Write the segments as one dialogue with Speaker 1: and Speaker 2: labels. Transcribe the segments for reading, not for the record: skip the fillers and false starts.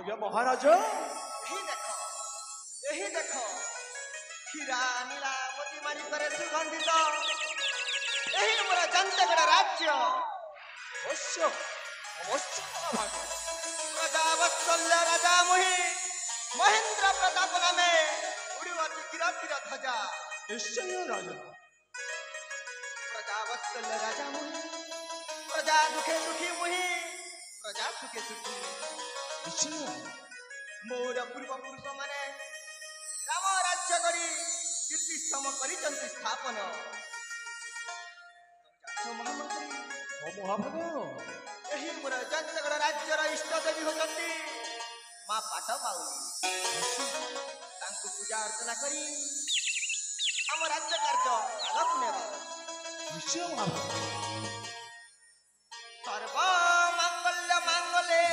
Speaker 1: आज्ञा महाराज
Speaker 2: यही देखो हीरा नीला मोती मारी करे सुगंधित यही मोर जंतगड़ राज्य
Speaker 1: अवश्य अवश्य महाभाग
Speaker 2: प्रजा वत्सल्य राजा मुहि महेंद्र प्रताप नामे उड़िवती किरा किरा ध्वजा
Speaker 1: निश्चय राजा
Speaker 2: प्रजा वत्सल्य राजा मुहि प्रजा दुखे दुखी मुहि प्रजा सुखे सुखी
Speaker 1: निश्चय
Speaker 2: मोर पूर्व पुरुष माने राम राज्य करी कीर्ति सम करिचंती स्थापन महामंत्री
Speaker 1: महाभाग
Speaker 2: यही मोर जंतगड़ राज्यर इष्ट देवी होती माँ पाठ पाउनी तांकु पूजा अर्चना करी आम राज्य कार्य आगक नेबा
Speaker 1: निश्चय महाभाग
Speaker 2: सर्व मांगल्य मांगले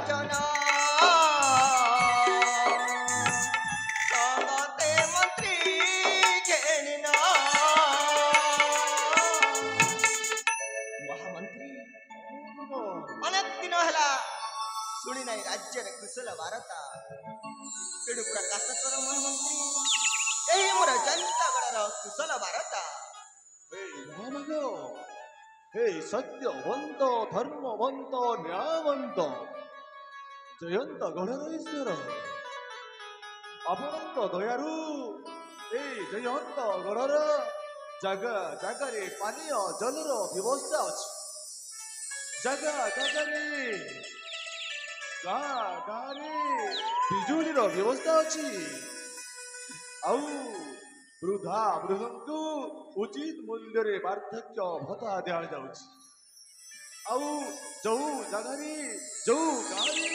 Speaker 2: ବଚନ ସଙ୍ଗତେ ମନ୍ତ୍ରୀ ଘେଣିନ ମହାମନ୍ତ୍ରୀ ଅନେକ ଦିନ ହେଲା ଶୁଣି ନାହିଁ ରାଜ୍ୟରେ କୁଶଳ ବାର୍ତ୍ତା ତେଣୁ ପ୍ରକାଶ କର ମହାମନ୍ତ୍ରୀ ଏହି ମୋର ଜୟନ୍ତଗଡ଼ର କୁଶଳ ବାର୍ତ୍ତା।
Speaker 1: ମହାଭାଗ ସତ୍ୟବନ୍ତ ଧର୍ମବନ୍ତ ନ୍ୟାୟବନ୍ତ ଜୟନ୍ତଗଡ଼ର ଈଶ୍ୱର ଆପଣଙ୍କ ଦୟାରୁ ଏଇ ଜୟନ୍ତଗଡ଼ର ଜାଗା ଜାଗାରେ ପାନୀୟ ଜଳର ବ୍ୟବସ୍ଥା ଅଛି। ଜାଗା ଜାଗାରେ ଗାଁ ଗାଁରେ ବିଜୁଳିର ବ୍ୟବସ୍ଥା ଅଛି। ଆଉ ବୃଦ୍ଧା ବୃଦ୍ଧଙ୍କୁ ଉଚିତ ମୂଲ୍ୟରେ ବାର୍ଦ୍ଧକ୍ୟ ଭତ୍ତା ଦିଆଯାଉଛି। ଆଉ ଯୋଉ ଜାଗାରେ ଯୋଉ ଗାଁରେ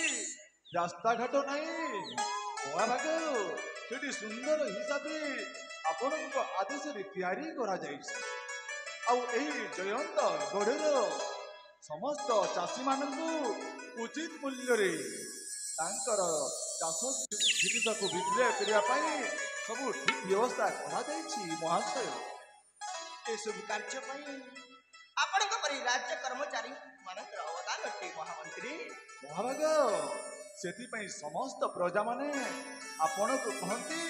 Speaker 1: ରାସ୍ତାଘାଟ ନାହିଁ ମହାଭାଗ ସେଠି ସୁନ୍ଦର ହିସାବରେ ଆପଣଙ୍କ ଆଦେଶରେ ତିଆରି କରାଯାଇଛି। ଆଉ ଏହି ଜୟନ୍ତଗଡ଼ର ସମସ୍ତ ଚାଷୀମାନଙ୍କୁ ଉଚିତ ମୂଲ୍ୟରେ ତାଙ୍କର ଚାଷ ଜିନିଷକୁ ବିକ୍ରୟ କରିବା ପାଇଁ ସବୁ ଠିକ ବ୍ୟବସ୍ଥା କରାଯାଇଛି ମହାଶୟ।
Speaker 2: ଏସବୁ କାର୍ଯ୍ୟ ପାଇଁ ଆପଣଙ୍କ ପରି ରାଜ୍ୟ କର୍ମଚାରୀ ମାନଙ୍କର ଅବଦାନ ଅଟେ ମହାମନ୍ତ୍ରୀ।
Speaker 1: ମହାଭାଗ ସେଥିପାଇଁ ସମସ୍ତ ପ୍ରଜାମାନେ ଆପଣଙ୍କୁ କହନ୍ତି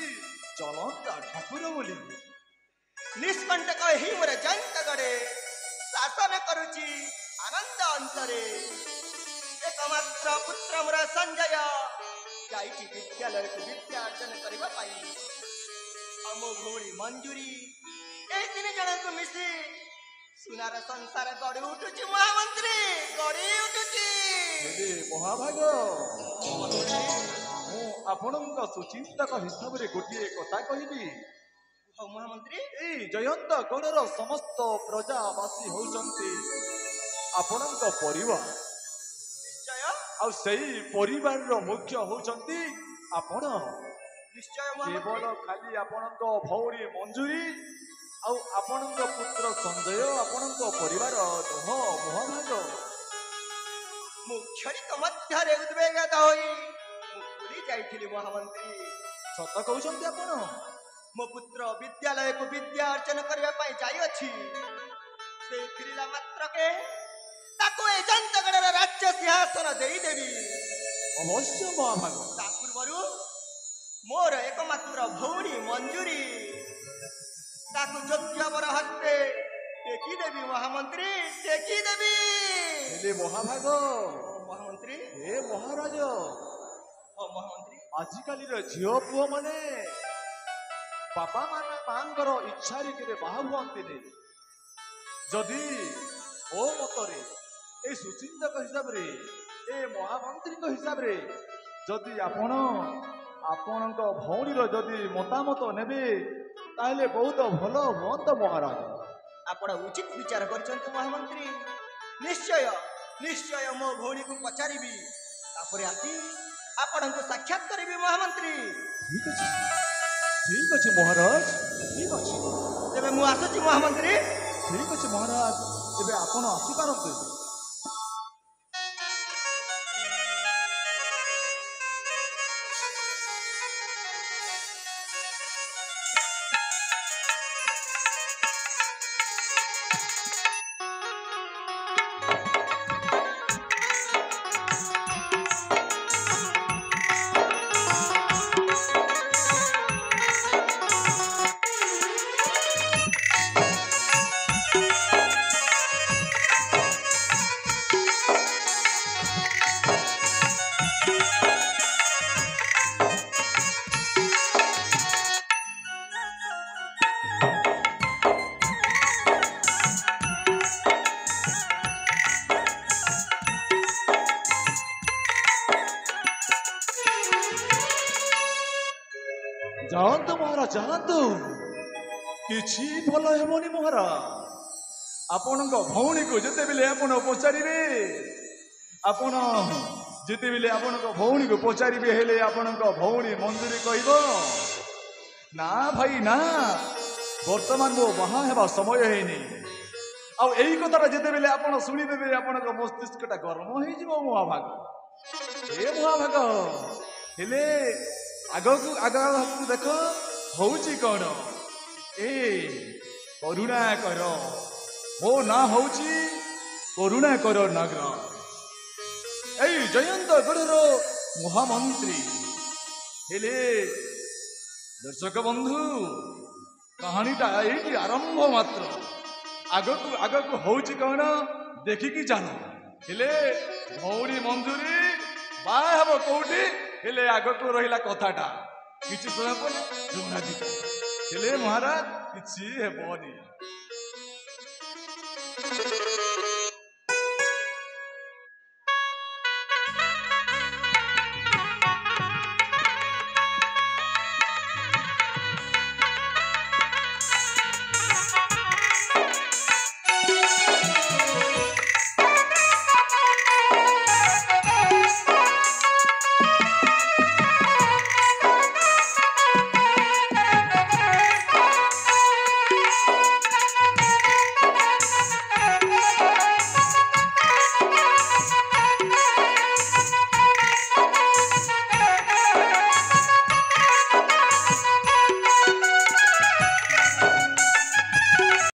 Speaker 1: ଚଳନ୍ତା ଠାକୁର ବୋଲି।
Speaker 2: ନିଷ୍କଣ୍ଟକ ଏହି ମୋର ଜୟନ୍ତଗଡ଼େ ଶାସନ କରୁଛି ଆନନ୍ଦ ଅନ୍ତରେ। ଏକମାତ୍ର ପୁତ୍ର ମୋର ସଞ୍ଜୟ ଯାଇଛି ବିଦ୍ୟାଳୟକୁ ବିଦ୍ୟା ଅର୍ଜନ କରିବା ପାଇଁ। ଆମ ଭଉଣୀ ମଞ୍ଜୁରୀ ଏହି ତିନି ଜଣଙ୍କୁ ମିଶି ସୁନାର ସଂସାର ଗଢ଼ି ଉଠୁଛି ମହାମନ୍ତ୍ରୀ, ଗଢ଼ି ଉଠୁଛି।
Speaker 1: ମହାଭାଗ ମୁଁ ଆପଣଙ୍କ ସୁଚିନ୍ତକ ହିସାବରେ ଗୋଟିଏ କଥା କହିବି।
Speaker 2: ହଉ ମହାମନ୍ତ୍ରୀ।
Speaker 1: ଏଇ ଜୟନ୍ତଗଡ଼ର ସମସ୍ତ ପ୍ରଜାବାସୀ ହଉଛନ୍ତି ଆପଣଙ୍କ ପରିବାର।
Speaker 2: ନିଶ୍ଚୟ
Speaker 1: ଆଉ ସେଇ ପରିବାରର ମୁଖ୍ୟ ହଉଛନ୍ତି ଆପଣ।
Speaker 2: ନିଶ୍ଚୟ
Speaker 1: କେବଳ ଖାଲି ଆପଣଙ୍କ ଭଉଣୀ ମଞ୍ଜୁରୀ ଆଉ ଆପଣଙ୍କ ପୁତ୍ର ସଞ୍ଜୟ ଆପଣଙ୍କ ପରିବାର ନୁହଁ ମହାଭାଗ।
Speaker 2: ମୁଁ କ୍ଷଣିକ ମଧ୍ୟରେ ଉଦ୍ବେଗିତ ହୋଇ ମୁଁ ଭୁଲି ଯାଇଥିଲି ମହାମନ୍ତ୍ରୀ।
Speaker 1: ସତ କହୁଛନ୍ତି ଆପଣ?
Speaker 2: ମୋ ପୁତ୍ର ବିଦ୍ୟାଳୟକୁ ବିଦ୍ୟା ଅର୍ଜନ କରିବା ପାଇଁ ଯାଇଅଛି। ସେ ଫିରିଲା ମାତ୍ରକେ ତାକୁ ଏ ଜୟନ୍ତଗଡ଼ର ରାଜ୍ୟ ସିଂହାସନ ଦେଇଦେବି।
Speaker 1: ଅବଶ୍ୟ ମହାଭାଗ।
Speaker 2: ତା ପୂର୍ବରୁ ମୋର ଏକମାତ୍ର ଭଉଣୀ ମଞ୍ଜୁରୀ ତାକୁ ଯୋଗ୍ୟବର ହସ୍ତେ ଟେକିଦେବି ମହାମନ୍ତ୍ରୀ, ଟେକିଦେବି।
Speaker 1: ହେଲେ ମହାଭାଗ
Speaker 2: ମହାମନ୍ତ୍ରୀ
Speaker 1: ହେ ମହାରାଜ
Speaker 2: ମହାମନ୍ତ୍ରୀ
Speaker 1: ଆଜିକାଲିର ଝିଅ ପୁଅ ମାନେ ବାପା ମାଙ୍କର ଇଚ୍ଛାରେ କେବେ ବାହା ହୁଅନ୍ତିନି। ଯଦି ମୋ ମତରେ ଏ ସୁଚିନ୍ତକ ହିସାବରେ ଏ ମହାମନ୍ତ୍ରୀଙ୍କ ହିସାବରେ ଯଦି ଆପଣ ଆପଣଙ୍କ ଭଉଣୀର ଯଦି ମତାମତ ନେବେ ତାହେଲେ ବହୁତ ଭଲ ହୁଅନ୍ତ ମହାରାଜ।
Speaker 2: ଆପଣ ଉଚିତ ବିଚାର କରିଛନ୍ତି ମହାମନ୍ତ୍ରୀ। ନିଶ୍ଚୟ ନିଶ୍ଚୟ ମୋ ଭଉଣୀକୁ ପଚାରିବି, ତାପରେ ଆସି ଆପଣଙ୍କୁ ସାକ୍ଷାତ କରିବି ମହାମନ୍ତ୍ରୀ।
Speaker 1: ଠିକ ଅଛି ମହାରାଜ, ଠିକ ଅଛି।
Speaker 2: ତେବେ ମୁଁ ଆସୁଛି ମହାମନ୍ତ୍ରୀ।
Speaker 1: ଠିକ ଅଛି ମହାରାଜ, ଏବେ ଆପଣ ଆସିପାରନ୍ତି। ଯାଆନ୍ତୁ ମହାରାଜ ଯାଆନ୍ତୁ, କିଛି ଭଲ ହେବନି ମହାରାଜ। ଆପଣଙ୍କ ଭଉଣୀକୁ ଯେତେବେଳେ ଆପଣ ପଚାରିବେ ଆପଣଙ୍କ ଭଉଣୀକୁ ପଚାରିବେ ହେଲେ ଆପଣଙ୍କ ଭଉଣୀ ମଞ୍ଜୁରୀ କହିବ ନା ଭାଇ ନା, ବର୍ତ୍ତମାନ ମୋ ବାହା ହେବା ସମୟ ହେଇନି। ଆଉ ଏଇ କଥାଟା ଯେତେବେଳେ ଆପଣ ଶୁଣିଦେବେ ଆପଣଙ୍କ ମସ୍ତିଷ୍କଟା ଗରମ ହେଇଯିବ ମହାଭାଗ। ଏ ମହାଭାଗ ହେଲେ ଆଗକୁ ଦେଖ ହଉଛି କଣ? ଏ କରୁଣାକର, ମୋ ନାଁ ହଉଛି କରୁଣାକର ନଗର। ଏଇ ଜୟନ୍ତଗଡ଼ର ମହାମନ୍ତ୍ରୀ। ହେଲେ ଦର୍ଶକ ବନ୍ଧୁ, କାହାଣୀଟା ଏଇଠି ଆରମ୍ଭ ମାତ୍ର। ଆଗକୁ ହଉଛି କଣ ଦେଖିକି ଚାଲ। ହେଲେ ଭଉଣୀ ମଞ୍ଜୁରୀ ବାହା ହେବ କୋଉଠି? ହେଲେ ଆଗକୁ ରହିଲା କଥାଟା, କିଛି ସମୟ ପରେ ଜଣାଯିବ। ହେଲେ ମହାରାଜ କିଛି ହେବନି।